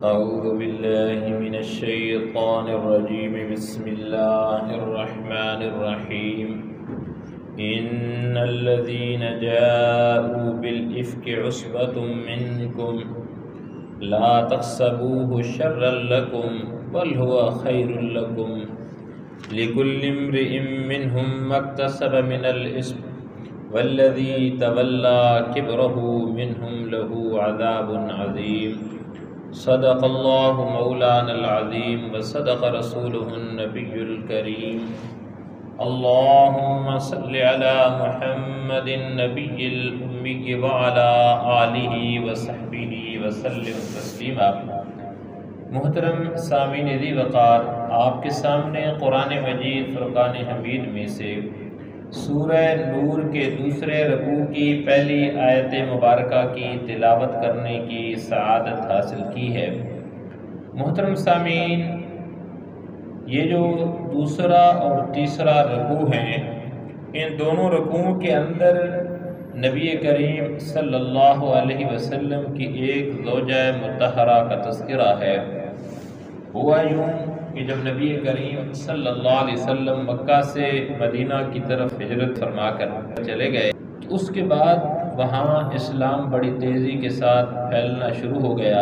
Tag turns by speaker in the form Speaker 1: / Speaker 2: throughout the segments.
Speaker 1: أعوذ بالله من الشيطان الرجيم بسم الله الرحمن الرحيم إن الذين جاءوا بالإفك عصبة منكم لا تحسبوه شرا لكم بل هو خير لكم لكل امرئ منهم ما اكتسب من الإثم والذي تولى كبره منهم له عذاب عظيم صدق اللہ مولانا العظیم وصدق رسولہ النبی الکریم اللہم صل علی محمد النبی الامی وعلی آلہ وصحبہ وسلم تسلیما۔ محترم سامعین ذی وقار، آپ کے سامنے قرآن مجید فرقان حمید میں سے سورہ نور کے دوسرے رکوع کی پہلی آیت مبارکہ کی تلاوت کرنے کی سعادت حاصل کی ہے۔ محترم سامعین، یہ جو دوسرا اور تیسرا رکوع ہیں، ان دونوں رکوعوں کے اندر نبی کریم صلی اللہ علیہ وسلم کی ایک زوجہ مطہرہ کا تذکرہ ہے۔ ہوا یوں کہ جب نبی کریم صلی اللہ علیہ وسلم مکہ سے مدینہ کی طرف ہجرت فرما کر چلے گئے، تو اس کے بعد وہاں اسلام بڑی تیزی کے ساتھ پھیلنا شروع ہو گیا،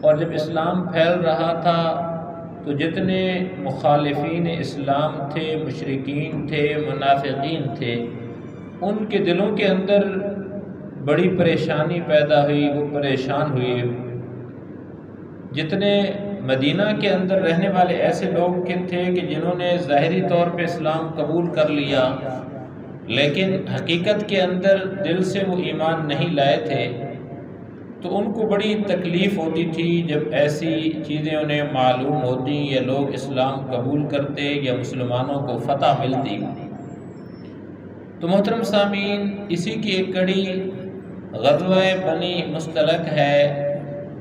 Speaker 1: اور جب اسلام پھیل رہا تھا تو جتنے مخالفین اسلام تھے، مشرکین تھے، منافقین تھے، ان کے دلوں کے اندر بڑی پریشانی پیدا ہوئی، وہ پریشان ہوئے۔ جتنے مدینہ کے اندر رہنے والے ایسے لوگ تھے کہ جنہوں نے ظاہری طور پہ اسلام قبول کر لیا، لیکن حقیقت کے اندر دل سے وہ ایمان نہیں لائے تھے، تو ان کو بڑی تکلیف ہوتی تھی جب ایسی چیزیں انہیں معلوم ہوتی یا لوگ اسلام قبول کرتے یا مسلمانوں کو فتح ملتی۔ تو محترم سامعین، اسی کی ایک کڑی غزوہ بنی مستلق ہے۔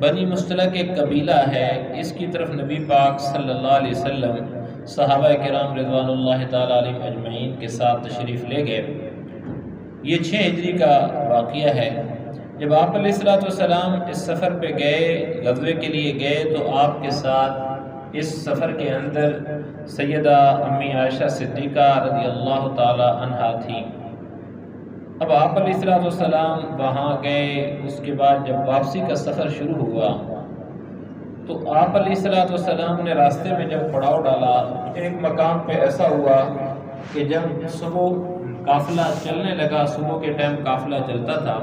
Speaker 1: بنی مستلق ایک قبیلہ ہے، اس کی طرف نبی پاک صلی اللہ علیہ وسلم صحابہ کرام رضوان اللہ تعالیٰ علیہم اجمعین کے ساتھ تشریف لے گئے۔ یہ 6 ہجری کا واقعہ ہے۔ جب آپ علیہ السلام اس سفر پہ گئے، غزوے کے لیے گئے، تو آپ کے ساتھ اس سفر کے اندر سیدہ امی عائشہ صدیقہ رضی اللہ تعالیٰ عنہا تھیں۔ اب آپ علیہ السلام وہاں گئے، اس کے بعد جب واپسی کا سفر شروع ہوا تو آپ علیہ السلام نے راستے میں جب پڑاؤ ڈالا، ایک مقام پہ ایسا ہوا کہ جب صبح قافلہ چلنے لگا، صبح کے ٹائم قافلہ چلتا تھا،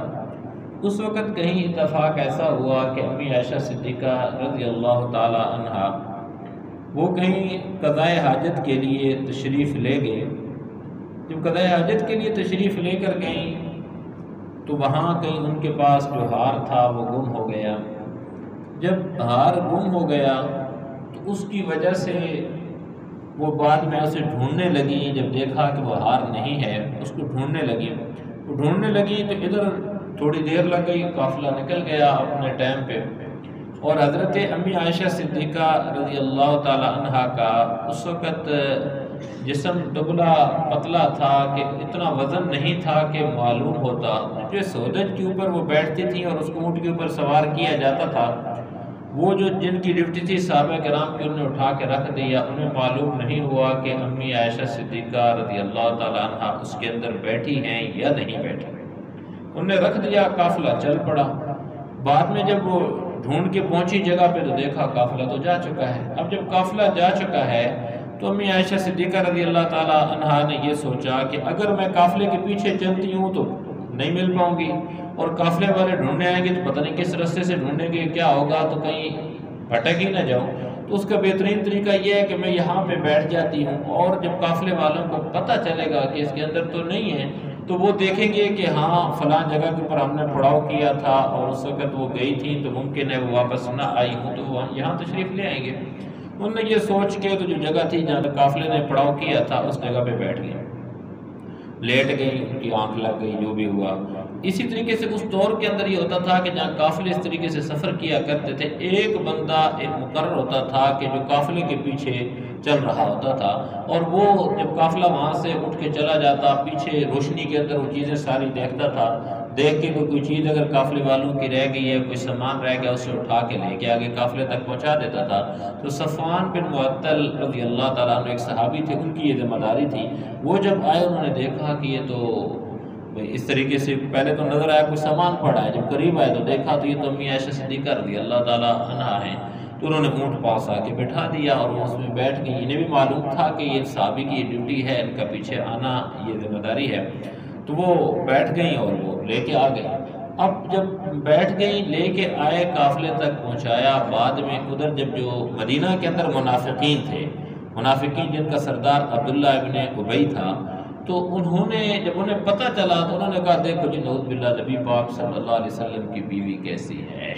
Speaker 1: اس وقت کہیں اتفاق ایسا ہوا کہ امی عائشہ صدیقہ رضی اللہ تعالی عنہا وہ کہیں قضائے حاجت کے لیے تشریف لے گئے۔ جب قضائے حاجت کے لیے تشریف لے کر گئیں تو وہاں کہیں ان کے پاس جو ہار تھا وہ گم ہو گیا۔ جب ہار گم ہو گیا تو اس کی وجہ سے وہ بعد میں اسے ڈھونڈنے لگی، جب دیکھا کہ وہ ہار نہیں ہے اس کو ڈھونڈنے لگی۔ وہ ڈھونڈنے لگی تو ادھر تھوڑی دیر لگ گئی، قافلہ نکل گیا اپنے ٹائم پہ، اور حضرت امی عائشہ صدیقہ رضی اللہ تعالی عنہا کا اس وقت جسم دبلا پتلا تھا کہ اتنا وزن نہیں تھا کہ معلوم ہوتا۔ جو سودج کے اوپر وہ بیٹھتی تھیں اور اس کو اونٹ کے اوپر سوار کیا جاتا تھا، وہ جو جن کی ڈیوٹی تھی صحابہ کرام کی، انہوں نے اٹھا کے رکھ دیا۔ انہیں معلوم نہیں ہوا کہ امی عائشہ صدیقہ رضی اللہ تعالیٰ عنہ اس کے اندر بیٹھی ہیں یا نہیں بیٹھی۔ انہوں نے رکھ دیا، قافلہ چل پڑا۔ بعد میں جب وہ ڈھونڈ کے پہنچی جگہ پہ تو دیکھا قافلہ تو جا چکا ہے۔ اب جب قافلہ جا چکا ہے تو امی عائشہ صدیقہ رضی اللہ تعالی عنہا نے یہ سوچا کہ اگر میں قافلے کے پیچھے چلتی ہوں تو نہیں مل پاؤں گی، اور قافلے والے ڈھونڈنے آئیں گے تو پتہ نہیں کس راستے سے ڈھونڈیں گے، کیا ہوگا، تو کہیں بھٹک ہی نہ جاؤں۔ تو اس کا بہترین طریقہ یہ ہے کہ میں یہاں پہ بیٹھ جاتی ہوں، اور جب قافلے والوں کو پتہ چلے گا کہ اس کے اندر تو نہیں ہے تو وہ دیکھیں گے کہ ہاں فلاں جگہ کے اوپر ہم نے پڑاؤ کیا تھا اور اس وقت وہ گئی تھی، تو ممکن ہے وہ واپس نہ آئی ہوں، تو وہ یہاں تشریف لے آئیں گے۔ انہوں نے یہ سوچ کے تو جو جگہ تھی جہاں قافلے نے پڑاؤ کیا تھا اس جگہ پہ بیٹھ گئے، لیٹ گئی، ان کی آنکھ لگ گئی، جو بھی ہوا۔ اسی طریقے سے اس دور کے اندر یہ ہوتا تھا کہ جہاں قافلے اس طریقے سے سفر کیا کرتے تھے، ایک بندہ ایک مقرر ہوتا تھا کہ جو قافلے کے پیچھے چل رہا ہوتا تھا، اور وہ جب قافلہ وہاں سے اٹھ کے چلا جاتا، پیچھے روشنی کے اندر وہ چیزیں ساری دیکھتا تھا، دیکھ کے کوئی چیز اگر قافلے والوں کی رہ گئی ہے، کوئی سامان رہ گیا، اسے اٹھا کے لے کے آگے قافلے تک پہنچا دیتا تھا۔ تو صفوان بن معطل رضی اللہ تعالیٰ عنہ ایک صحابی تھے، ان کی یہ ذمہ داری تھی۔ وہ جب آئے انہوں نے دیکھا کہ یہ تو اس طریقے سے پہلے تو نظر آیا کوئی سامان پڑا ہے، جب قریب آئے تو دیکھا تو یہ تو امی عائشہ صدیقہ رضی اللہ تعالیٰ عنہا ہیں۔ تو انہوں نے اونٹ پاس آ کے بٹھا دیا اور وہ اس میں بیٹھ گئی۔ انہیں بھی معلوم تھا کہ یہ صحابی کی یہ ڈیوٹی ہے، ان کا پیچھے آنا یہ ذمہ داری ہے۔ تو وہ بیٹھ گئیں اور وہ لے کے آ گئے۔ اب جب بیٹھ گئیں، لے کے آئے، قافلے تک پہنچایا، بعد میں ادھر جب جو مدینہ کے اندر منافقین تھے، منافقین جن کا سردار عبداللہ ابن ابی تھا، تو انہوں نے جب انہیں پتہ چلا تو انہوں نے کہا دیکھو جی نعوذ باللہ نبی پاک صلی اللہ علیہ وسلم کی بیوی کیسی ہے،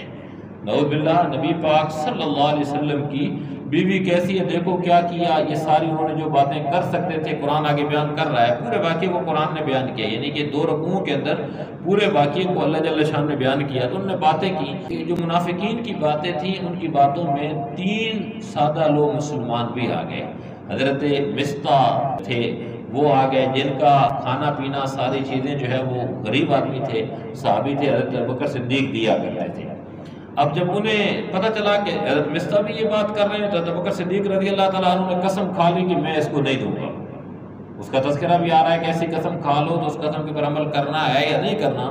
Speaker 1: نعوذ باللہ نبی پاک صلی اللہ علیہ وسلم کی بیوی کیسی ہے، دیکھو کیا کیا۔ یہ ساری انہوں نے جو باتیں کر سکتے تھے قرآن آگے بیان کر رہا ہے، پورے واقعے کو قرآن نے بیان کیا، یعنی کہ 2 رکوعوں کے اندر پورے واقعے کو اللہ جل شان نے بیان کیا۔ تو انہوں نے باتیں کی کہ جو منافقین کی باتیں تھیں، ان کی باتوں میں 3 سادہ لوگ مسلمان بھی آ گئے۔ حضرت مصطح تھے، وہ آ گئے، جن کا کھانا پینا ساری چیزیں جو ہے وہ غریب آدمی تھے، صحابی تھے، حضرت ابوبکر صدیق دیا کرتے تھے۔ اب جب انہیں پتہ چلا کہ حضرت مصطح بھی یہ بات کر رہے ہیں تو حضرت ابوبکر صدیق رضی اللہ تعالیٰ عنہ نے قسم کھا لی کہ میں اس کو نہیں دوں گا۔ اس کا تذکرہ بھی آ رہا ہے کہ ایسی قسم کھا لو تو اس قسم کے پر عمل کرنا ہے یا نہیں کرنا۔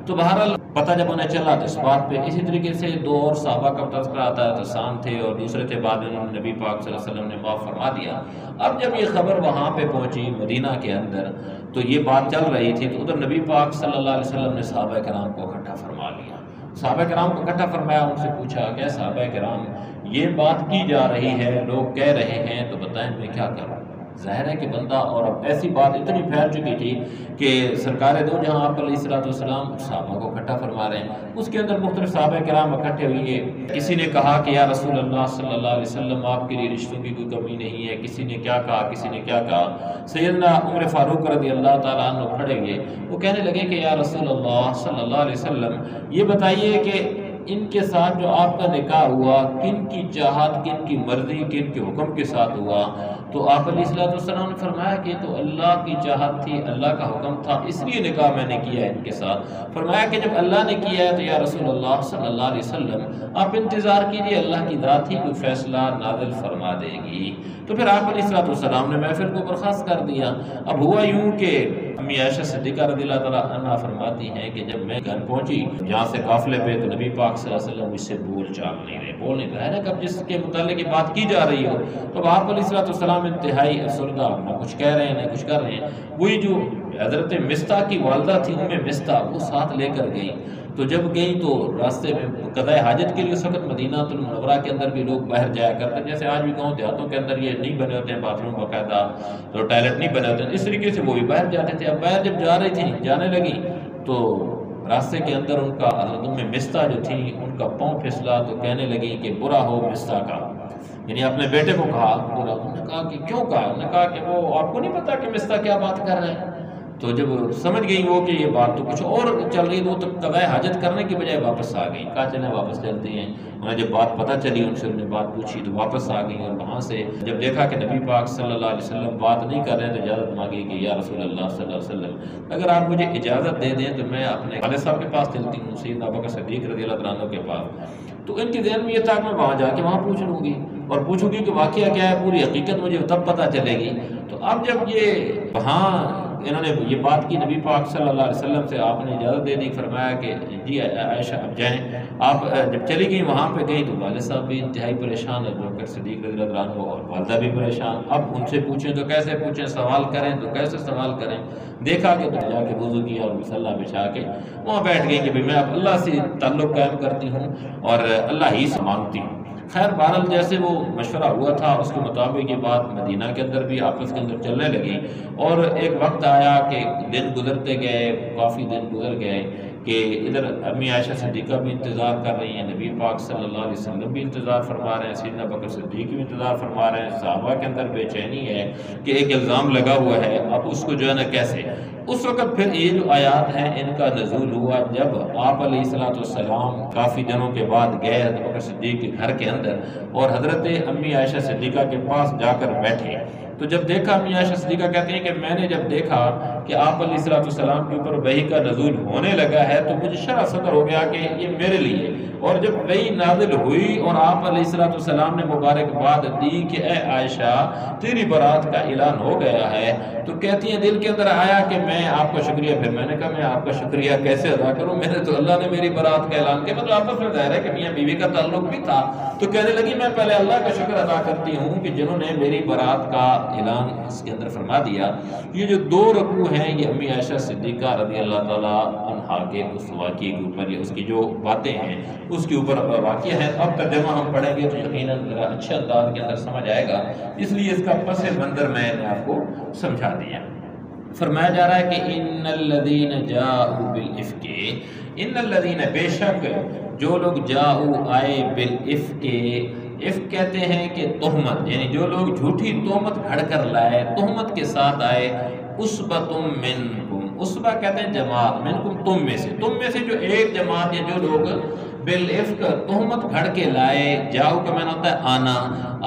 Speaker 1: تو بہرحال پتہ جب انہیں چلا تو اس بات پہ اسی طریقے سے 2 اور صحابہ کا تذکرہ آتا ہے، حسان تھے اور دوسرے تھے، بعد میں انہوں نے نبی پاک صلی اللہ علیہ وسلم نے معاف فرما دیا۔ اب جب یہ خبر وہاں پہ پہنچی مدینہ کے اندر تو یہ بات چل رہی تھی، تو ادھر نبی پاک صلی اللہ علیہ وسلم نے صحابہ کرام کو اکٹھا فرما لیا۔ صحابہ کرام کو اکٹھا فرمایا، ان سے پوچھا کہ صحابہ کرام یہ بات کی جا رہی ہے، لوگ کہہ رہے ہیں، تو بتائیں میں کیا کروں۔ ظاہر ہے کہ بندہ، اور اب ایسی بات اتنی پھیل چکی تھی کہ سرکار دو جہاں آپ علیہ الصلوۃ والسلام صحابہ کو اکٹھا فرما رہے ہیں، اس کے اندر مختلف صحابہ کرام اکٹھے ہوئے۔ کسی نے کہا کہ یا رسول اللہ صلی اللہ علیہ وسلم آپ کے لیے رشتوں کی کوئی کمی نہیں ہے، کسی نے کیا کہا، کسی نے کیا کہا۔ سیدنا عمر فاروق رضی اللہ تعالیٰ عنہ کھڑے ہوئے، وہ کہنے لگے کہ یا رسول اللہ صلی اللہ علیہ وسلم یہ بتائیے کہ ان کے ساتھ جو آپ کا نکاح ہوا کن کی چاہت، کن کی مرضی، کن کے حکم کے ساتھ ہوا؟ تو آپ علیہ الصلوۃ والسلام نے فرمایا کہ تو اللہ کی چاہت تھی، اللہ کا حکم تھا، اس لیے نکاح میں نے کیا ہے ان کے ساتھ۔ فرمایا کہ جب اللہ نے کیا ہے تو یا رسول اللہ صلی اللہ علیہ وسلم آپ انتظار کیجیے، اللہ کی ذات ہی کوئی فیصلہ نازل فرما دے گی۔ تو پھر آپ علیہ الصلوۃ والسلام نے محفل کو برخاست کر دیا۔ اب ہوا یوں کہ امی عائشہ صدیقہ رضی اللہ تعالیٰ عنہا فرماتی ہیں کہ جب میں گھر پہنچی جہاں سے قافلے پہ، تو نبی پاک صلی اللہ علیہ وسلم مجھ سے بول چال نہیں رہے، بول نہیں رہے۔ ہے نا، اب جس کے متعلق یہ بات کی جا رہی ہو تو آپ علیہ الصلوۃ والسلام انتہائی افسردہ، نہ کچھ کہہ رہے ہیں نہ کچھ کر رہے ہیں۔ وہی جو حضرت مصطح کی والدہ تھی مصطح، وہ ساتھ لے کر گئیں۔ تو جب گئیں تو راستے میں قضاء حاجت کے لیے اس وقت مدینہ المنورہ کے اندر بھی لوگ باہر جایا کرتے ہیں، جیسے آج بھی گاؤں دیہاتوں کے اندر یہ نہیں بنے ہوتے ہیں باتھ روم باقاعدہ، تو ٹوائلٹ نہیں بنے ہوتے ہیں، اس طریقے سے وہ بھی باہر جاتے تھے۔ اب باہر جب جا رہی تھیں، جانے لگیں تو راستے کے اندر ان کا حضرت مصطح جو تھی ان کا پاؤں پھسلا، تو کہنے لگیں کہ برا ہو مصطح کا، یعنی اپنے بیٹے کو کہا برا۔ انہوں نے کہا کہ کیوں کہا؟ انہوں نے کہا کہ وہ آپ کو نہیں پتا کہ مصطح کیا بات کر رہے ہیں؟ تو جب سمجھ گئی وہ کہ یہ بات تو کچھ اور چل رہی، تو قضاء حاجت کرنے کی بجائے واپس آ گئی، کہا چلیں واپس چلتے ہیں۔ انہیں جب بات پتہ چلی، ان سے انہوں نے بات پوچھی تو واپس آ گئی، اور وہاں سے جب دیکھا کہ نبی پاک صلی اللہ علیہ وسلم بات نہیں کر رہے ہیں تو اجازت مانگی کہ یا رسول اللہ صلی اللہ علیہ وسلم اگر آپ مجھے اجازت دے دیں تو میں اپنے والد صاحب کے پاس چلتی ہوں، سیدنا ابوبکر صدیق رضی اللہ عنہ کے پاس۔ تو ان کے ذہن میں یہ تھا کہ میں وہاں جا کے وہاں پوچھ لوں گی اور پوچھوں گی کہ واقعہ کیا ہے، پوری حقیقت مجھے تب پتہ چلے گی۔ تو اب جب یہ وہاں انہوں نے یہ بات کی نبی پاک صلی اللہ علیہ وسلم سے، آپ نے اجازت دے دی، فرمایا کہ جی عائشہ اب جائیں۔ آپ جب چلی گئیں وہاں پہ گئی تو والد صاحب بھی انتہائی پریشان، ابوبکر صدیق رضی اللہ عنہ اور والدہ بھی پریشان۔ اب ان سے پوچھیں تو کیسے پوچھیں، سوال کریں تو کیسے سوال کریں۔ دیکھا کہ تو جا کے وضو کیا اور مصلی بچھا کے وہاں بیٹھ گئی کہ میں اب اللہ سے تعلق قائم کرتی ہوں اور اللہ ہی سے مانگتی ہوں۔ خیر بہرحال جیسے وہ مشورہ ہوا تھا اس کے مطابق یہ بات مدینہ کے اندر بھی آپس کے اندر چلنے لگی، اور ایک وقت آیا کہ دن گزرتے گئے، کافی دن گزر گئے کہ ادھر امی عائشہ صدیقہ بھی انتظار کر رہی ہیں، نبی پاک صلی اللہ علیہ وسلم بھی انتظار فرما رہے ہیں، سیدنا ابوبکر صدیق بھی انتظار فرما رہے ہیں، صحابہ کے اندر بے چینی ہے کہ ایک الزام لگا ہوا ہے، اب اس کو جو ہے نا کیسے۔ اس وقت پھر یہ جو آیات ہیں ان کا نزول ہوا جب آپ علیہ الصلوۃ والسلام کافی دنوں کے بعد گئے ابوبکر صدیق کے گھر کے اندر اور حضرت امی عائشہ صدیقہ کے پاس جا کر بیٹھے، تو جب دیکھا امی عائشہ صدیقہ کہتی ہیں کہ میں نے جب دیکھا کہ آپ علیہ السلام کے اوپر وحی کا نزول ہونے لگا ہے تو مجھے شرح صدر ہو گیا کہ یہ میرے لیے، اور جب وحی نازل ہوئی اور آپ علیہ السلام نے مبارکباد دی کہ اے عائشہ تیری برات کا اعلان ہو گیا ہے، تو کہتی ہیں دل کے اندر آیا کہ میں آپ کا شکریہ، پھر میں نے کہا میں آپ کا شکریہ کیسے ادا کروں، میں نے تو اللہ نے میری برات کا اعلان کیا، مطلب آپس میں ظاہر ہے کہ میاں بیوی کا تعلق بھی تھا، تو کہنے لگی میں پہلے اللہ کا شکر ادا کرتی ہوں کہ جنہوں نے میری برات کا اعلان اس کے اندر فرما دیا۔ یہ جو 2 رکوع ہیں یہ امی عائشہ صدیقہ رضی اللہ تعالیٰ عنہا کے اس واقعے کے اوپر، اس کی جو باتیں ہیں اس کے اوپر واقعہ ہے۔ اب ترجمہ ہم پڑھیں گے تو یقیناً ذرا اچھے انداز کے اندر سمجھ آئے گا، اس لیے اس کا پس منظر میں نے آپ کو سمجھا دیا۔ فرمایا جا رہا ہے کہ ان الذین جاءوا بالافک، ان الذین بے شک جو لوگ جاؤ آئے بالافک، افک کہتے ہیں کہ تہمت، یعنی جو لوگ جھوٹی تہمت گھڑ کر لائے، تہمت کے ساتھ آئے، عصبۃ منکم، عصبہ کہتے ہیں جماعت، منکم تم میں سے جو ایک جماعت یا جو لوگ بالافک تہمت گھڑ کے لائے، جاؤ کا معنی ہوتا ہے آنا،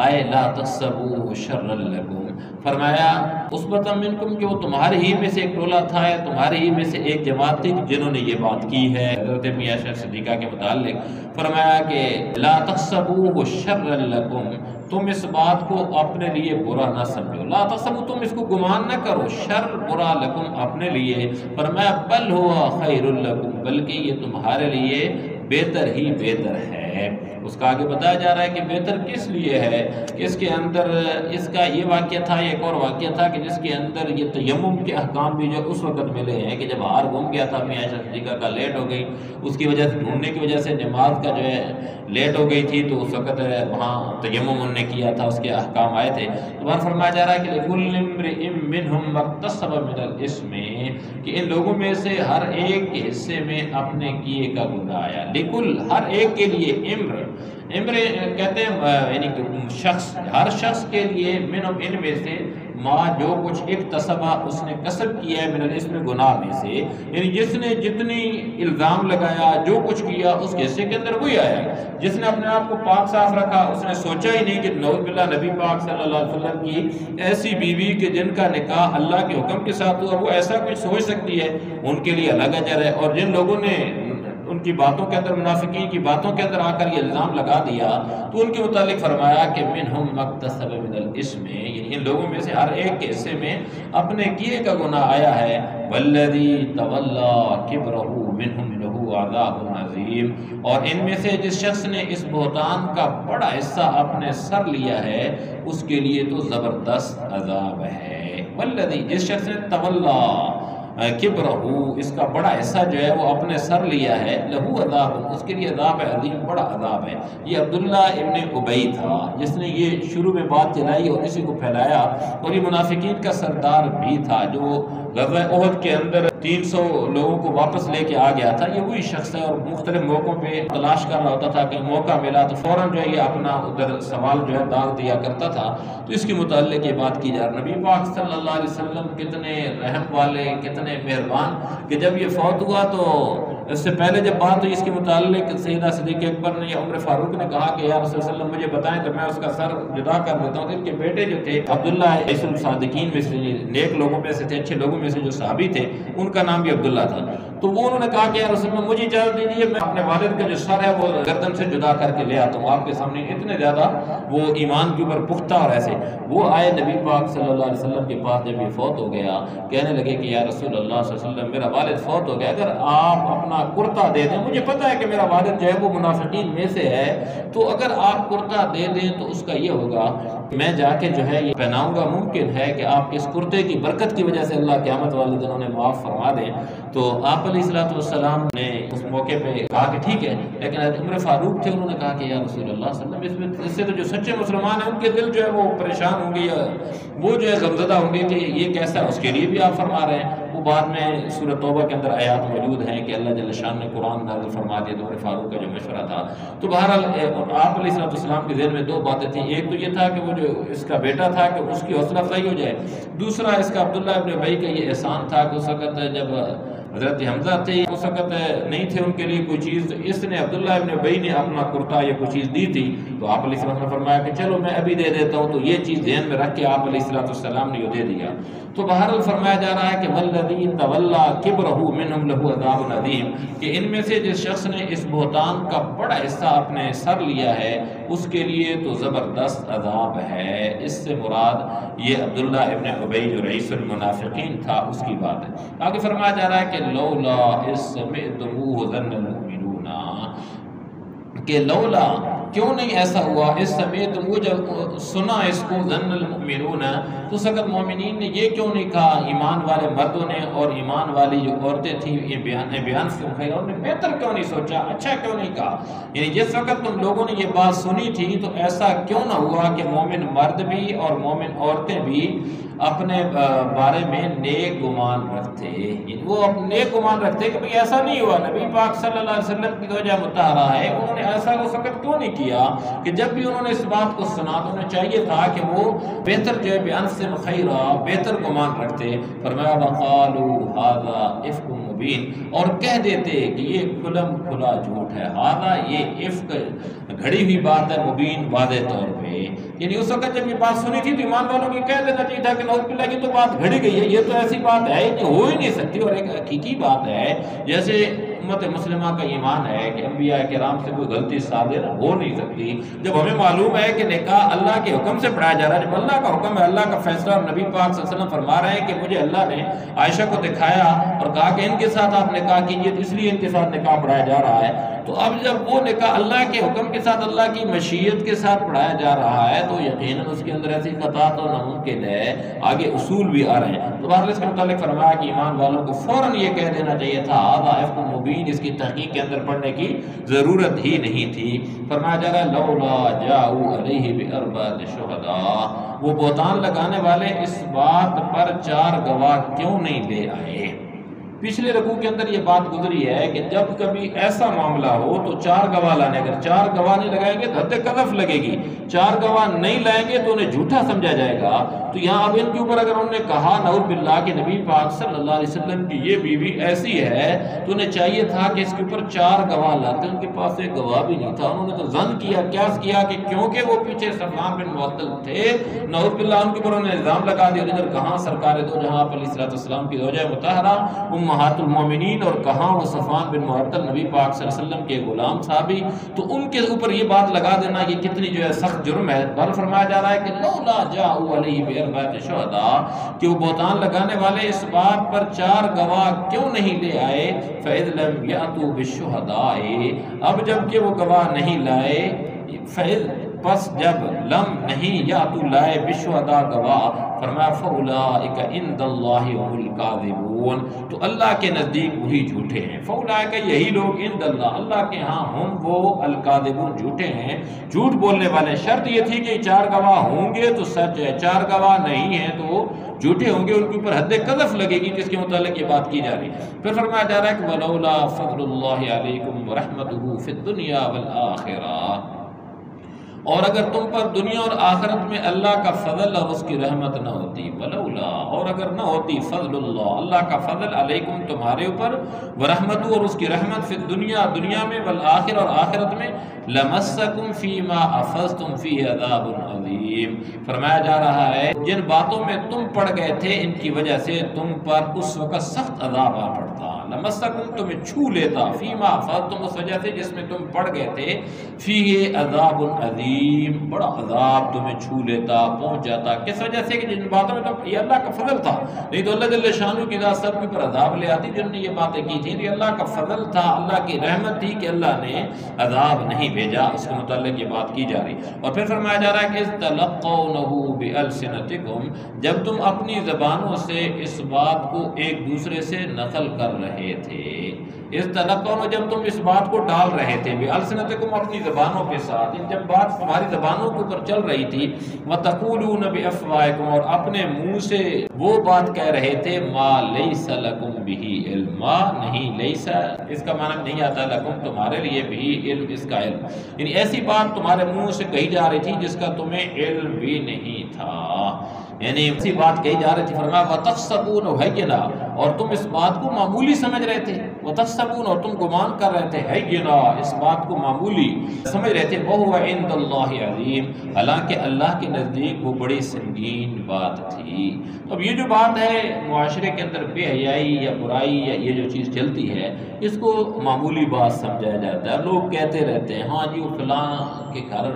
Speaker 1: آئے لا تحسبوہ شرا لکم، فرمایا عصبۃ منکم کہ وہ تمہارے ہی میں سے ایک ٹولہ تھا، یا تمہارے ہی میں سے ایک جماعت تھی جنہوں نے یہ بات کی ہے حضرت امی عائشہ صدیقہ کے متعلق۔ فرمایا کہ لا تحسبوہ شرا لکم، تم اس بات کو اپنے لیے برا نہ سمجھو، لا تحسبوا تم اس کو گمان نہ کرو، شر برا لکم اپنے لیے، فرمایا بل ہوا خیر لکم، بلکہ یہ تمہارے لیے بہتر ہی بہتر ہے۔ اس کا آگے بتایا جا رہا ہے کہ بہتر کس لیے ہے، کہ اس کے اندر اس کا یہ واقعہ تھا، ایک اور واقعہ تھا کہ جس کے اندر یہ تیمم کے احکام بھی جو اس وقت ملے ہیں کہ جب ہار گم گیا تھا امی عائشہ صدیقہ کا، لیٹ ہو گئی، اس کی وجہ سے ڈھونڈنے کی وجہ سے نماز کا جو ہے لیٹ ہو گئی تھی، تو اس وقت وہاں تیمم انہوں نے کیا تھا، اس کے احکام آئے تھے۔ دوبارہ فرمایا جا رہا ہے کہ لِكُلِّ امْرِئٍ مِّنْهُمْ مَا اكْتَسَبَ مِنَ الْإِثْمِ، کہ ان لوگوں میں سے ہر ایک کے حصے میں اپنے کیے کا گناہ آیا، لِكُلْ ہر ایک کے لیے، امر کہتے ہیں یعنی شخص، ہر شخص کے لیے، منہم ان میں سے، ماں جو کچھ اکتسبہ اس نے کسب کیا ہے، من الاسم گناہ میں سے، یعنی جس نے جتنی الزام لگایا، جو کچھ کیا اس کے حصے کے اندر وہی آیا۔ جس نے اپنے آپ کو پاک صاف رکھا، اس نے سوچا ہی نہیں کہ نعوذ باللہ نبی پاک صلی اللہ علیہ وسلم کی ایسی بیوی کہ جن کا نکاح اللہ کے حکم کے ساتھ ہوا، وہ ایسا کچھ سوچ سکتی ہے، ان کے لیے الگ اجر ہے۔ اور جن لوگوں نے ان کی باتوں کے اندر، منافقین کی باتوں کے اندر آ کر یہ الزام لگا دیا، تو ان کے متعلق فرمایا کہ منہم مکتسب من الاسم، یعنی ان لوگوں میں سے ہر ایک کے حصے میں اپنے کیے کا گناہ آیا ہے۔ والذی تولی کبرہ منہم لہ عذاب عظیم، اور ان میں سے جس شخص نے اس بہتان کا بڑا حصہ اپنے سر لیا ہے، اس کے لیے تو زبردست عذاب ہے۔ والذی جس شخص نے تولی کبرہ، اس کا بڑا حصہ جو ہے وہ اپنے سر لیا ہے، لہو عذاب، اس کے لیے عذاب عظیم، بڑا عذاب ہے۔ یہ عبداللہ ابن ابی تھا جس نے یہ شروع میں بات چلائی اور اسی کو پھیلایا، اور یہ منافقین کا سردار بھی تھا جو غزوہ احد کے اندر 300 لوگوں کو واپس لے کے آ گیا تھا۔ یہ وہی شخص ہے، اور مختلف موقعوں پہ تلاش کر رہا ہوتا تھا کہ موقع ملا تو فوراً جو ہے یہ اپنا ادھر سوال جو ہے داغ دیا کرتا تھا۔ تو اس کے متعلق یہ بات کی جا رہی، نبی پاک صلی اللہ علیہ وسلم کتنے رحم والے، کتنے مہربان، کہ جب یہ فوت ہوا تو اس سے پہلے جب بات ہوئی اس کے متعلق، سیدنا صدیق اکبر نے یا عمر فاروق نے کہا کہ یا رسول اللہ علیہ وسلم مجھے بتائیں تو میں اس کا سر جدا کر دیتا ہوں۔ ان کے بیٹے جو تھے عبداللہ عیسی الصادقین میں سے، نیک لوگوں میں سے تھے، اچھے لوگوں میں سے جو صحابی تھے، ان کا نام بھی عبداللہ تھا۔ تو وہ انہوں نے کہا کہ یا رسول اللہ مجھے اجازت دیجیے، میں اپنے والد کا جو سر ہے وہ گردن سے جدا کر کے لے آتا ہوں آپ کے سامنے۔ اتنے زیادہ وہ ایمان کے اوپر پختہ اور ایسے وہ آئے نبی پاک صلی اللہ علیہ وسلم کے پاس جب یہ فوت ہو گیا، کہنے لگے کہ یا رسول اللہ صلی اللہ علیہ وسلم میرا والد فوت ہو گیا، اگر آپ اپنا کرتا دے دیں، مجھے پتہ ہے کہ میرا والد جو ہے وہ منافقین میں سے ہے، تو اگر آپ کرتا دے دیں تو اس کا یہ ہوگا میں جا کے جو ہے یہ پہناؤں گا، ممکن ہے کہ آپ اس کرتے کی برکت کی وجہ سے اللہ قیامت والے دن انہیں معاف فرما دیں۔ تو آپ علیہ السلام نے اس موقع پہ کہا کہ ٹھیک ہے، لیکن عمر فاروق تھے، انہوں نے کہا کہ یا رسول اللہ صلی اللہ علیہ وسلم اس سے تو جو سچے مسلمان ہیں ان کے دل جو ہے وہ پریشان ہوں گے، یا وہ جو ہے غمزدہ ہوں گے کہ یہ کیسا ہے، اس کے لیے بھی آپ فرما رہے ہیں۔ وہ بعد میں سورۃ توبہ کے اندر آیات موجود ہیں کہ اللہ جل شان نے قرآن نازل فرما دیا، تو عمر فاروق کا جو مشورہ تھا۔ تو بہرحال آپ علیہ السلام کے ذہن میں دو باتیں تھیں، ایک تو یہ تھا کہ وہ جو اس کا بیٹا تھا کہ اس کی حوصلہ افزائی ہو جائے، دوسرا اس کا عبداللہ ابن ابی کا یہ احسان تھا کہ اس وقت جب حضرت حمزہ تھے اس وقت نہیں تھے ان کے لیے کوئی چیز، اس نے عبداللہ ابن ابی نے اپنا کرتا یہ کوئی چیز دی تھی، تو آپ علیہ السلام نے فرمایا کہ چلو میں ابھی دے دیتا ہوں، تو یہ چیز ذہن میں رکھ کے آپ علیہ السلام نے یہ دے دیا۔ تو بہرحال فرمایا جا رہا ہے کہ والذی تولی کبرہ منہم لہ عذاب عظیم، کہ ان میں سے جس شخص نے اس بہتان کا بڑا حصہ اپنے سر لیا ہے اس کے لیے تو زبردست عذاب ہے۔ اس سے مراد یہ عبداللہ ابن ابی جو رئیس المنافقین تھا اس کی بات ہے۔ آگے فرمایا جا رہا ہے کہ لولا اذ سمعتموہ ظن المؤمنون، کہ لولا کیوں نہیں ایسا ہوا، اس سمیت وہ جب سنا اس کو ظن المؤمنون، تو اس وقت مومنین نے یہ کیوں نہیں کہا، ایمان والے مردوں نے اور ایمان والی جو عورتیں تھیں یہ بیان سے خیر، انہوں نے بہتر کیوں نہیں سوچا، اچھا کیوں نہیں کہا؟ یعنی جس وقت تم لوگوں نے یہ بات سنی تھی تو ایسا کیوں نہ ہوا کہ مومن مرد بھی اور مومن عورتیں بھی اپنے بارے میں نیک گمان رکھتے، یعنی وہ نیک گمان رکھتے کہ بھئی ایسا نہیں ہوا، نبی پاک صلی اللہ علیہ وسلم کی وجہ مطہرہ ہے، انہوں نے ایسا اس وقت کیوں نہیں کیا کہ جب بھی انہوں نے اس بات کو سنا تو انہیں چاہیے تھا کہ وہ بہتر جو ہے بِأَنْسٍ خَيْرًا بہتر گمان رکھتے۔ فرمایا وَقَالُوا هَذَا إِفْكٌ مُبِينٌ، اور کہہ دیتے کہ یہ کھلم کھلا جھوٹ ہے، ہذا یہ افک گھڑی ہوئی بات ہے، مبین واضح طور پہ، یعنی اس وقت جب یہ بات سنی تھی تو ایمان والوں کو کہہ دینا چاہیے تھا کہ نعوذ باللہ یہ تو بات گھڑی گئی ہے، یہ تو ایسی بات ہے یہ ہو ہی نہیں سکتی، اور ایک حقیقی بات ہے جیسے امت مسلمہ کا ایمان ہے کہ انبیاء کرام سے کوئی غلطی صادر ہو نہیں سکتی۔ جب ہمیں معلوم ہے کہ نکاح اللہ کے حکم سے پڑھایا جا رہا ہے، جب اللہ کا حکم ہے، اللہ کا فیصلہ، اور نبی پاک صلی اللہ علیہ وسلم فرما رہے ہیں کہ مجھے اللہ نے عائشہ کو دکھایا اور کہا کہ ان کے ساتھ آپ نکاح کیجئے، تو اس لیے ان کے ساتھ نکاح پڑھایا جا رہا ہے، تو اب جب وہ نکاح اللہ کے حکم کے ساتھ اللہ کی مشیت کے ساتھ پڑھایا جا رہا ہے تو یقیناً اس کے اندر ایسی خطا تو ناممکن ہے، آگے اصول بھی آ رہے ہیں۔ تو بہرحال اس کے متعلق فرمایا کہ ایمان والوں کو فوراً یہ کہہ دینا چاہیے تھا ھذا افک مبین، اس کی تحقیق کے اندر پڑھنے کی ضرورت ہی نہیں تھی۔ فرمایا جا رہا ہے لولا جاؤ علیہ باربعۃ شہداء، وہ بہتان لگانے والے اس بات پر 4 گواہ کیوں نہیں لے آئے؟ پچھلے رکوع کے اندر یہ بات گزری ہے کہ جب کبھی ایسا معاملہ ہو تو 4 گواہ لانے، اگر 4 گواہ نہیں لگائیں گے تو حد قذف لگے گی، 4 گواہ نہیں لائیں گے تو انہیں جھوٹا سمجھا جائے گا۔ تو یہاں اب ان کے اوپر اگر انہوں نے کہا نعوذ باللہ کہ نبی پاک صلی اللہ علیہ وسلم کی یہ بیوی ایسی ہے، تو انہیں چاہیے تھا کہ اس کے اوپر 4 گواہ لاتے، ان کے پاس ایک گواہ بھی نہیں تھا، انہوں نے تو ظن کیا، قیاس کیا کہ کیونکہ وہ پیچھے صفوان بن معطل تھے، نعوذ باللہ ان کے اوپر انہوں نے الزام لگا دیا، ادھر کہاں سرکار دو جہاں آپ علیہ السلام کی زوجہ مطہرہ امہات المومنین، اور کہاں وہ صفوان بن معطل نبی پاک صلی اللہ علیہ وسلم کے غلام صحابی، تو ان کے اوپر یہ بات لگا دینا یہ کتنی جو ہے سخت جرم ہے۔ بل فرمایا جا رہا ہے کہ لولا جاؤ علیہ باربعۃ شہداء، کہ وہ بہتان لگانے والے اس بات پر 4 گواہ کیوں نہیں لے آئے، فَإِذْ لَمْ يَأْتُوا بِالشُّهَدَاءِ، اب جب کہ وہ گواہ نہیں لائے، فَإِذْ پس جب لم نہیں یاتوا لائے بِالشُّهَدَاء گواہ، فرمایا فَأُولَٰئِکَ عِندَ اللَّهِ هُمُ الْكَاذِبُونَ، تو اللہ کے نزدیک وہی جھوٹے ہیں، فَأُولَٰئِکَ یہی لوگ عند اللہ، اللہ کے ہاں ہم وہ الکاذبون جھوٹے ہیں، جھوٹ بولنے والے۔ شرط یہ تھی کہ 4 گواہ ہوں گے تو سچ ہے، 4 گواہ نہیں ہیں تو وہ جھوٹے ہوں گے، ان کے اوپر حد قذف لگے گی، جس کے متعلق یہ بات کی جا رہی ہے۔ پھر فرمایا جا رہا ہے کہ وَلَوْلَا فَضْلُ اللَّهِ عَلَيْكُمْ وَرَحْمَتُهُ فِي الدُّنْيَا وَالْآخِرَةِ، اور اگر تم پر دنیا اور آخرت میں اللہ کا فضل اور اس کی رحمت نہ ہوتی، ولولا، اور اگر نہ ہوتی، فضل اللہ، اللہ کا فضل، علیکم تمہارے اوپر، ورحمت، اور اس کی رحمت، فی الدنیا دنیا میں، والآخرہ اور آخرت میں، لمسکم فیما افضتم فیہ عذاب عظیم، فرمایا جا رہا ہے جن باتوں میں تم پڑ گئے تھے ان کی وجہ سے تم پر اس وقت سخت عذاب آ پڑتا، لمسکم تمہیں چھو لیتا، فیما افضتم اس وجہ سے جس میں تم پڑ گئے تھے، فیہ عذاب عظیم، بڑا عذاب تمہیں چھو لیتا، پہنچ جاتا، کس وجہ سے کہ جن باتوں میں تو یہ اللہ کا فضل تھا، نہیں تو اللہ جل شانہ کی ذات سب کے اوپر عذاب لے آتی جن نے یہ باتیں کی تھیں، یہ اللہ کا فضل تھا، اللہ کی رحمت تھی کہ اللہ نے عذاب نہیں بھیجا، اس کے متعلق یہ بات کی جا رہی۔ اور پھر فرمایا جا رہا ہے کہ اذ تلقونہ بألسنتکم، جب تم اپنی زبانوں سے اس بات کو ایک دوسرے سے نقل کر رہے تھے، اس تلقونہ جب تم اس بات کو ڈال رہے تھے، بألسنتکم اپنی زبانوں کے ساتھ، جب بات تمہاری زبانوں کے اوپر چل رہی تھی، وتقولون بأفواہکم، اور اپنے منہ سے وہ بات کہہ رہے تھے، ما لیس لکم بہ علم، ما نہیں، لیس اس کا معنی نہیں آتا لکم تمہارے لیے بھی علم، اس کا علم، یعنی ایسی بات تمہارے منہ سے کہی جا رہی تھی جس کا تمہیں علم بھی نہیں تھا، یعنی اسی بات کہی جا رہی تھی، فرمایا وَتَحْسَبُونَهُ هَيِّنًا، اور تم اس بات کو معمولی سمجھ رہے تھے، وَتَحْسَبُونَ، اور تم گمان کر رہے تھے، هَيِّنًا، اس بات کو معمولی سمجھ رہے تھے، وَهُوَ عِندَ اللَّهِ عَظِيمٌ، حالانکہ اللہ کے نزدیک وہ بڑی سنگین بات تھی۔ تو اب یہ جو بات ہے معاشرے کے اندر بے حیائی یا برائی یا یہ جو چیز چلتی ہے، اس کو معمولی بات سمجھا جاتا ہے۔ لوگ کہتے رہتے ہیں ہاں جی وہ فلاں کے گھر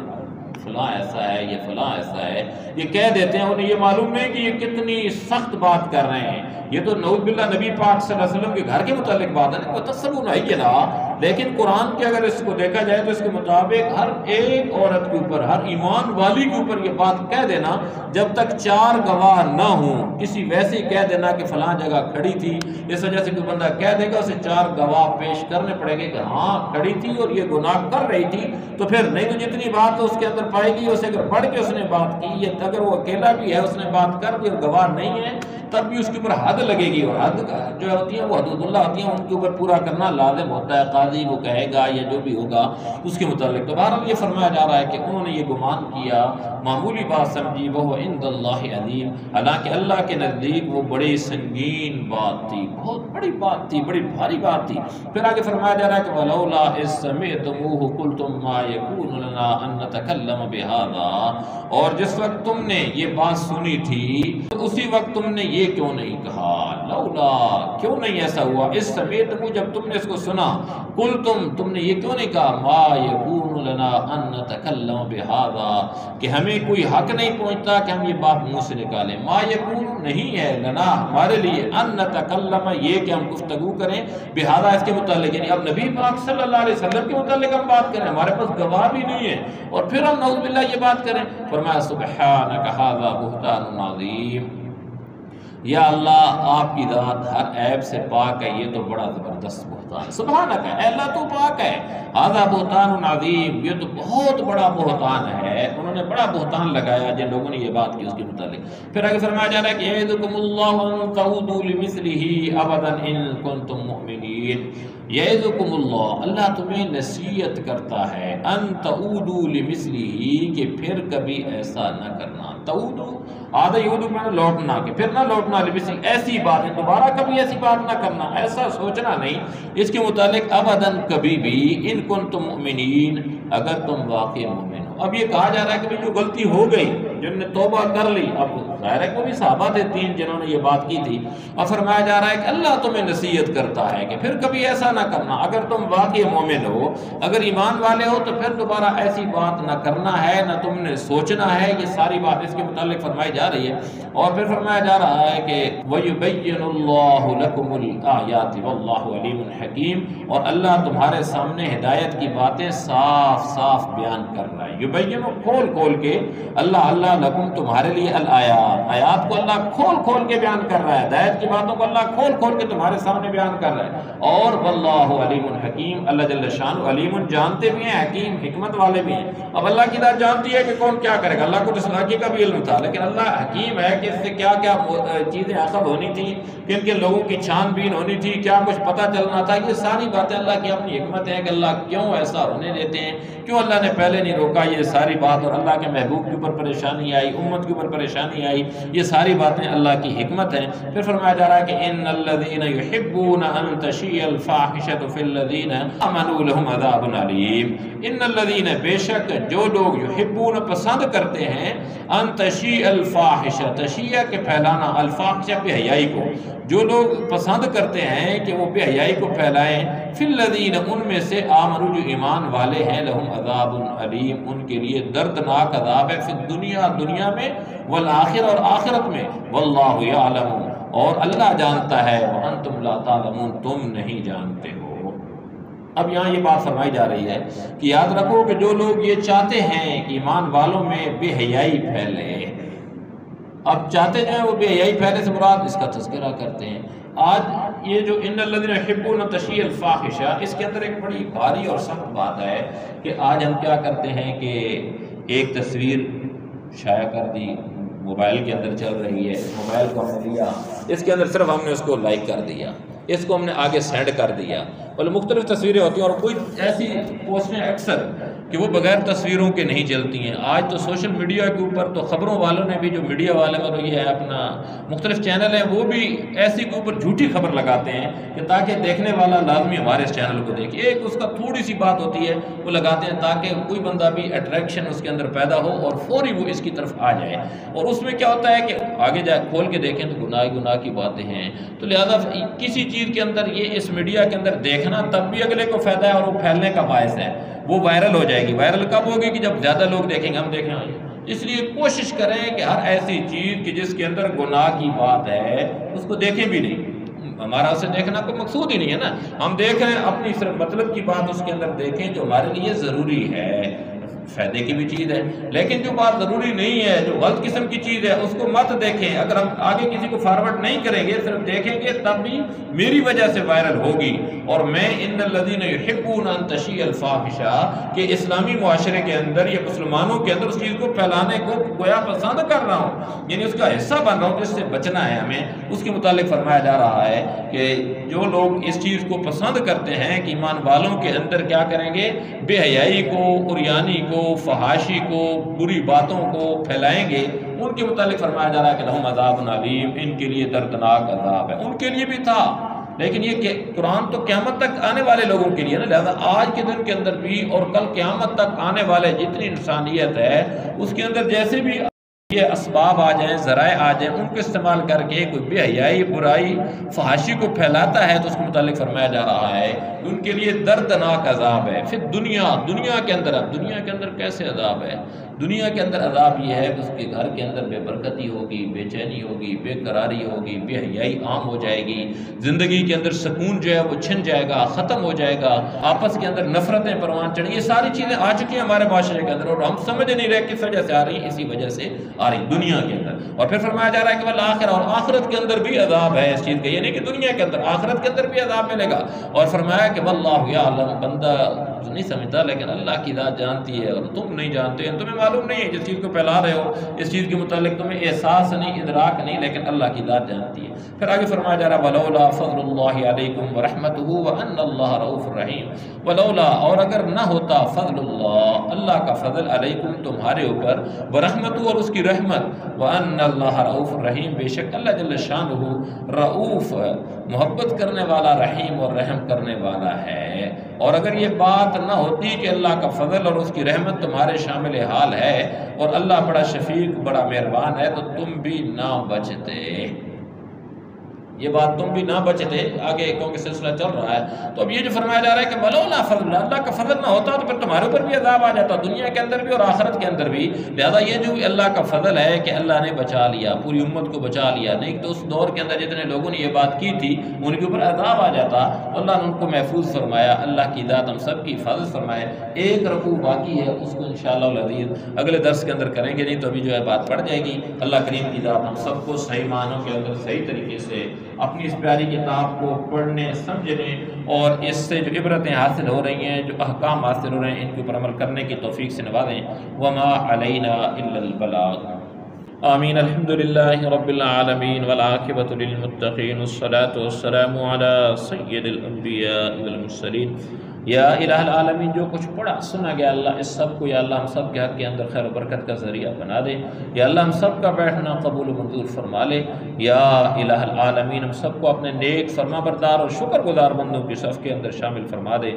Speaker 1: فلاں ایسا ہے، یہ فلاں ایسا ہے، یہ کہہ دیتے ہیں، انہیں یہ معلوم نہیں کہ یہ کتنی سخت بات کر رہے ہیں۔ یہ تو نعوذ باللہ نبی پاک صلی اللہ علیہ وسلم کے گھر کے متعلق بات ہے، وَتَحْسَبُونَهُ هَيِّنًا، لیکن قرآن کے اگر اس کو دیکھا جائے تو اس کے مطابق ہر ایک عورت کے اوپر، ہر ایمان والی کے اوپر یہ بات کہہ دینا، جب تک 4 گواہ نہ ہوں، کسی ویسے کہہ دینا کہ فلاں جگہ کھڑی تھی، اس وجہ سے کوئی بندہ کہہ دے گا، اسے 4 گواہ پیش کرنے پڑے گے کہ ہاں کھڑی تھی اور یہ گناہ کر رہی تھی، تو پھر نہیں تو جتنی بات اس کے اندر پائے گی، اسے اگر پڑھ کے اس نے بات کی، یا اگر وہ اکیلا بھی ہے اس نے بات کر دی اور گواہ نہیں ہے، تب بھی اس کے اوپر حد لگے گی، اور حد جو ہوتی ہیں وہ حدود اللہ ہوتی ہیں، ان کے اوپر پورا کرنا لازم ہوتا ہے۔ قاضی وہ کہے گا یا جو بھی ہوگا اس کے متعلق۔ تو بہرحال یہ فرمایا جا رہا ہے کہ انہوں نے یہ گمان کیا، معمولی بات سمجھی، وہ عند اللہ عظیم، حالانکہ اللہ کے نزدیک وہ بڑی سنگین بات تھی، بہت بڑی بات تھی، بڑی بھاری بات تھی۔ پھر آگے فرمایا جا رہا ہے کہ وَلَوْلَا إِذْ سَمِعْتُمُوهُ قُلْتُم مَّا يَكُونُ لَنَا أَن نَّتَكَلَّمَ بِهَٰذَا، اور جس وقت تم نے یہ بات سنی تھی تو اسی وقت تم نے یہ کیوں نہیں کہا، لولا، کیوں نہیں ایسا ہوا، اس سمیتمو، جب تم نے اس کو سنا، تم نے یہ کیوں نہیں کہا، ما یکون لنا ان نتکلم بہذا، کہ ہمیں کوئی حق نہیں پہنچتا کہ ہم یہ بات منہ سے نکالیں، ما یکون نہیں ہے لنا ہمارے لیے، ان نتکلم یہ کہ ہم گفتگو کریں، بہذا اس کے متعلق، یعنی اب نبی پاک صلی اللہ علیہ وسلم کے متعلق ہم بات کریں، ہمارے پاس گواہ بھی نہیں ہے، اور پھر ہم نعوذ باللہ یہ بات کریں۔ فرمایا سبحانک ھذا بہتان عظیم، یا اللہ آپ کی ذات ہر عیب سے پاک ہے، یہ تو بڑا زبردست بہتان ہے، سبحانک ہے، اے اللہ تو پاک ہے، ھذا بہتان عظیم، یہ تو بہت بڑا بہتان ہے۔ انہوں نے بڑا بہتان لگایا جن لوگوں نے یہ بات کی اس کے متعلق۔ پھر آگے فرمایا جا رہا ہے کہ یعظکم اللہ ان تعودوا لمثلہ ابدا ان کنتم مؤمنین، یعظکم اللہ، اللہ تمہیں نصیحت کرتا ہے، ان تعودوا لمثلہ، کہ پھر کبھی ایسا نہ کرنا، تعودوا آدھا یہودو میں لوٹنا، کہ پھر نہ لوٹنا، لمثل ایسی بات ہے، دوبارہ کبھی ایسی بات نہ کرنا، ایسا سوچنا نہیں اس کے متعلق، ابداً کبھی بھی، ان کنتم مؤمنین، اگر تم واقعی مومن ہو۔ اب یہ کہا جا رہا ہے کہ جو غلطی ہو گئی، جن نے توبہ کر لی، اب ظاہر ہے کہ وہ بھی صحابہ تھے 3 جنہوں نے یہ بات کی تھی، اور فرمایا جا رہا ہے کہ اللہ تمہیں نصیحت کرتا ہے کہ پھر کبھی ایسا نہ کرنا، اگر تم واقعی مومن ہو، اگر ایمان والے ہو، تو پھر دوبارہ ایسی بات نہ کرنا ہے، نہ تم نے سوچنا ہے، یہ ساری بات اس کے متعلق فرمائی جا رہی ہے۔ اور پھر فرمایا جا رہا ہے کہ وَيُبَيِّنُ اللَّهُ لَكُمُ الْآيَاتِ وَاللَّهُ عَلِيمٌ حَكِيمٌ، اور اللہ تمہارے سامنے ہدایت کی باتیں صاف صاف بیان کر رہا ہے، یبین کھول کھول کے، اللہ لکم تمہارے لیے، الآیات، آیات کو اللہ کھول کھول کے بیان کر رہا ہے، ہدایت کی باتوں کو اللہ کھول کھول کے تمہارے سامنے بیان کر رہا ہے۔ اور واللہ علیم حکیم، اللہ جل شان علیم جانتے بھی ہیں، حکیم حکمت والے بھی ہیں۔ اب اللہ کی ذات جانتی ہے کہ کون کیا کرے گا، اللہ کو تسلاکی کا بھی علم تھا، لیکن اللہ حکیم ہے کہ اس سے کیا کیا چیزیں عقب ہونی تھی، کن کن لوگوں کی چھان بین ہونی تھی، کیا کچھ پتہ چلنا تھا، یہ ساری باتیں اللہ کی اپنی حکمت ہے کہ اللہ کیوں ایسا ہونے دیتے ہیں، کیوں اللہ نے پہلے نہیں روکا، یہ ساری بات، اور اللہ کے محبوب کے اوپر پریشانی آئی، امت کے اوپر پریشانی آئی، یہ ساری باتیں اللہ کی حکمت ہیں۔ پھر فرمایا جا رہا ہے کہ ان الذین یحبون ان تشیع الفاحشۃ فی الذین آمنوا لهم عذاب علیم، ان الذین، بے شک جو لوگ، یحبون پسند کرتے ہیں، ان تشیع الفاحشۃ، تشیع کے پھیلانا، الفاحشہ بے حیائی کو، جو لوگ پسند کرتے ہیں کہ وہ بے حیائی کو پھیلائیں، فی الذین، ان میں سے، آمنوا، جو ایمان والے ہیں، لہم عذاب علیم، ان کے لیے دردناک عذاب ہے، فی الدنیا، دنیا میں، والآخرہ، اور آخرت میں، واللہ یعلم، اور اللہ جانتا ہے، وانتم لا تعلمون، تم نہیں جانتے ہو۔ اب یہاں یہ بات فرمائی جا رہی ہے کہ یاد رکھو کہ جو لوگ یہ چاہتے ہیں کہ ایمان والوں میں بے حیائی پھیلے، اب چاہتے جو ہیں وہ بے حیائی پھیلے سے مراد اس کا تذکرہ کرتے ہیں۔ آج یہ جو ان الذین یحبون تشیع الفاحشہ، اس کے اندر ایک بڑی بھاری اور سخت بات ہے کہ آج ہم کیا کرتے ہیں کہ ایک تصویر شائع کر دی، موبائل کے اندر چل رہی ہے، موبائل کو ہم نے لیا، اس کے اندر صرف ہم نے اس کو لائک کر دیا، اس کو ہم نے آگے سینڈ کر دیا، اور مختلف تصویریں ہوتی ہیں، اور کوئی ایسی پوسٹیں اکثر کہ وہ بغیر تصویروں کے نہیں چلتی ہیں۔ آج تو سوشل میڈیا کے اوپر تو خبروں والوں نے بھی، جو میڈیا والے اور یہ ہے اپنا مختلف چینل ہیں، وہ بھی ایسی کے اوپر جھوٹی خبر لگاتے ہیں کہ تاکہ دیکھنے والا لازمی ہمارے اس چینل کو دیکھے۔ ایک اس کا تھوڑی سی بات ہوتی ہے وہ لگاتے ہیں تاکہ کوئی بندہ بھی اٹریکشن اس کے اندر پیدا ہو اور فوری وہ اس کی طرف آ جائے، اور اس میں کیا ہوتا ہے کہ آگے جا کھول کے دیکھیں تو گناہ کی باتیں ہیں۔ تو لہذا کسی چیز کے اندر یہ اس میڈیا کے اندر دیکھنا تب بھی اگلے کو فائدہ ہے اور وہ پھیلنے کا باعث ہے، وہ وائرل ہو جائے گی۔ وائرل کب ہوگی؟ کہ جب زیادہ لوگ دیکھیں گے، ہم دیکھیں گے۔ اس لیے کوشش کریں کہ ہر ایسی چیز کہ جس کے اندر گناہ کی بات ہے اس کو دیکھیں بھی نہیں۔ ہمارا اسے دیکھنا کوئی مقصود ہی نہیں ہے نا، ہم دیکھ رہے ہیں اپنی صرف مطلب کی بات اس کے اندر دیکھیں جو ہمارے لیے ضروری ہے، فائدے کی بھی چیز ہے، لیکن جو بات ضروری نہیں ہے، جو غلط قسم کی چیز ہے، اس کو مت دیکھیں۔ اگر ہم آگے کسی کو فارورڈ نہیں کریں گے، صرف دیکھیں گے، تب بھی میری وجہ سے وائرل ہوگی۔ اور میں ان الذین یحبون ان تشیع الفاحشہ کہ اسلامی معاشرے کے اندر یا مسلمانوں کے اندر اس چیز کو پھیلانے کو گویا پسند کر رہا ہوں، یعنی اس کا حصہ بن رہا ہوں، جس سے بچنا ہے ہمیں۔ اس کے متعلق فرمایا جا رہا ہے کہ جو لوگ اس چیز کو پسند کرتے ہیں کہ ایمان والوں کے اندر کیا کریں گے، بے حیائی کو، عریانی کو، فحاشی کو، بری باتوں کو پھیلائیں گے، ان کے متعلق فرمایا جا رہا ہے کہ لہم عذاب علیم، ان کے لیے دردناک عذاب ہے۔ ان کے لیے بھی تھا، لیکن یہ کہ قرآن تو قیامت تک آنے والے لوگوں کے لیے نا، لہذا آج کے دن کے اندر بھی اور کل قیامت تک آنے والے جتنی انسانیت ہے اس کے اندر جیسے بھی یہ اسباب آ جائیں، ذرائع آ جائیں، ان کو استعمال کر کے کوئی بے حیائی، برائی، فحاشی کو پھیلاتا ہے تو اس کے متعلق فرمایا جا رہا ہے کہ ان کے لیے دردناک عذاب ہے۔ پھر دنیا کے اندر، اب دنیا کے اندر کیسے عذاب ہے؟ دنیا کے اندر عذاب یہ ہے کہ اس کے گھر کے اندر بے برکتی ہوگی، بے چینی ہوگی، بے قراری ہوگی، بے حیائی عام ہو جائے گی، زندگی کے اندر سکون جو ہے وہ چھن جائے گا، ختم ہو جائے گا، آپس کے اندر نفرتیں پروان چڑھیں، یہ ساری چیزیں آ چکی ہیں ہمارے معاشرے کے اندر اور ہم سمجھ نہیں رہے کس وجہ سے آ رہی ہیں، اسی وجہ سے آ رہی دنیا کے اندر۔ اور پھر فرمایا جا رہا ہے کہ والآخرہ، اور آخرت کے اندر بھی عذاب ہے اس چیز کا، یہ نہیں کہ دنیا کے اندر، آخرت کے اندر بھی عذاب ملے گا۔ اور فرمایا کہ واللہ یعلم، بندہ نہیں سمجھتا لیکن اللہ کی ذات جانتی ہے اور تم نہیں جانتے، تمہیں معلوم نہیں ہے جس چیز کو پھیلا رہے ہو، اس چیز کے متعلق تمہیں احساس نہیں، ادراک نہیں، لیکن اللہ کی ذات جانتی ہے۔ پھر آگے فرمایا جا رہا ہے ولولا فضل اللہ علیکم ورحمتہ وان اللہ رؤوف رحیم، ولولا، اور اگر نہ ہوتا فضل اللہ، اللہ کا فضل، علیکم تمہارے اوپر، ورحمتہ اور اس کی رحمت، وان اللہ رؤوف رحیم، بے شک اللہ جل شانہ رؤوف محبت کرنے والا، رحیم اور رحم کرنے والا ہے۔ اور اگر یہ بات نہ ہوتی کہ اللہ کا فضل اور اس کی رحمت تمہارے شامل حال ہے اور اللہ بڑا شفیق، بڑا مہربان ہے، تو تم بھی نہ بچتے، یہ بات تم بھی نہ بچتے۔ آگے کیونکہ سلسلہ چل رہا ہے تو اب یہ جو فرمایا جا رہا ہے کہ ولولا فضل، اللہ کا فضل نہ ہوتا تو پھر تمہارے اوپر بھی عذاب آ جاتا، دنیا کے اندر بھی اور آخرت کے اندر بھی۔ لہذا یہ جو اللہ کا فضل ہے کہ اللہ نے بچا لیا، پوری امت کو بچا لیا، نہیں تو اس دور کے اندر جتنے لوگوں نے یہ بات کی تھی ان کے اوپر عذاب آ جاتا، اللہ نے ان کو محفوظ فرمایا۔ اللہ کی ذات ہم سب کی حفاظت فرمائے۔ ایک رکوع باقی ہے، اس کو انشاءاللہ العزیز اگلے درس کے اندر کریں گے، نہیں تو ابھی جو ہے بات پڑ جائے گی۔ اللہ کریم کی ذات ہم سب کو صحیح معنوں کے اندر صحیح طریقے سے اپنی اس پیاری کتاب کو پڑھنے، سمجھنے اور اس سے جو عبرتیں حاصل ہو رہی ہیں، جو احکام حاصل ہو رہے ہیں، ان کے اوپر عمل کرنے کی توفیق سے نوازیں۔ وما علینا الا البلاغ۔ آمین۔ الحمدللہ رب العالمین والعاقبۃ للمتقین، والصلاة والسلام علی سید الانبیاء والمرسلین۔ یا الہ العالمین، جو کچھ پڑھا سنا گیا اللہ اس سب کو یا اللہ ہم سب کے حق کے اندر خیر و برکت کا ذریعہ بنا دے، یا اللہ ہم سب کا بیٹھنا قبول و منظور فرما لے، یا الہ العالمین ہم سب کو اپنے نیک فرما بردار اور شکر گزار بندوں کی صف کے اندر شامل فرما دے،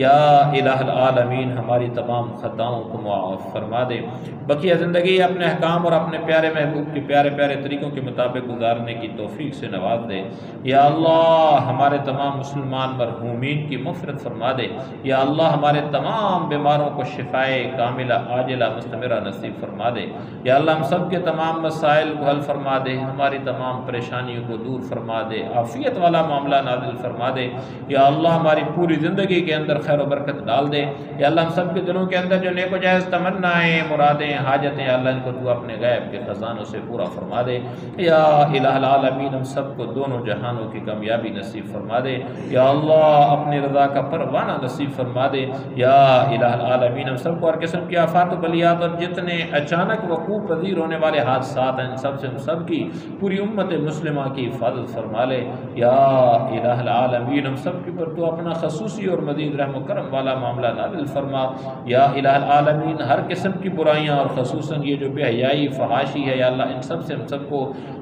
Speaker 1: یا الہ العالمین ہماری تمام خطاؤں کو معاف فرما دے، بقیہ زندگی اپنے احکام اور اپنے پیارے محبوب کے پیارے پیارے طریقوں کے مطابق گزارنے کی توفیق سے نواز دے، یا اللہ ہمارے تمام مسلمان مرحومین کی مغفرت فرما دے، یا اللہ ہمارے تمام بیماروں کو شفائے کاملہ عاجلہ مستمرہ نصیب فرما دے، یا اللہ ہم سب کے تمام مسائل کو حل فرما دے، ہماری تمام پریشانیوں کو دور فرما دے، عافیت والا معاملہ نازل فرما دے، یا اللہ ہماری پوری زندگی کے اندر خیر و برکت ڈال دے، یا اللہ ہم سب کے دلوں کے اندر جو نیک و جائز تمنائیں، مرادیں، حاجتیں، اللہ ان کو تو اپنے غیب کے خزانوں سے پورا فرما دے، یا الہ العالمین ہم سب کو دونوں جہانوں کی کامیابی نصیب فرما دے، یا اللہ اپنی رضا کا پروانہ نصیب فرما دے یا الہ العالمین۔ ہم سب کو ہر قسم کی آفات و بلیات اور جتنے اچانک وقوع پذیر ہونے والے حادثات ہیں ان سب سے ہم سب کی پوری امت مسلمہ کی حفاظت فرما لے یا الہ العالمین۔ ہم سب کے پر تو اپنا خصوصی اور مزید رحم و کرم والا معاملہ نازل فرما یا الہ العالمین۔ ہر قسم کی برائیاں اور خصوصاً یہ جو بے حیائی فحاشی ہے یا اللہ ان سب سے ہم سب کو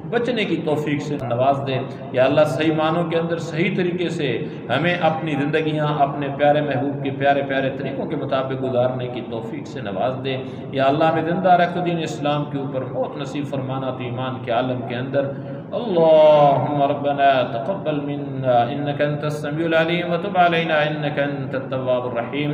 Speaker 1: بچنے کی توفیق سے نواز دے یا اللہ۔ صحیح معنوں کے اندر صحیح طریقے سے ہمیں اپنی زندگیاں اپنے پیارے محبوب کے پیارے پیارے طریقوں کے مطابق گزارنے کی توفیق سے نواز دے یا اللہ۔ ہمیں زندہ رکھ دین اسلام کے اوپر موت نصیب فرمانا تو ایمان کے عالم کے اندر۔ اللہم ربنا تقبل منا انک انت السمیع العلیم وتب علینا انک انت التواب الرحیم۔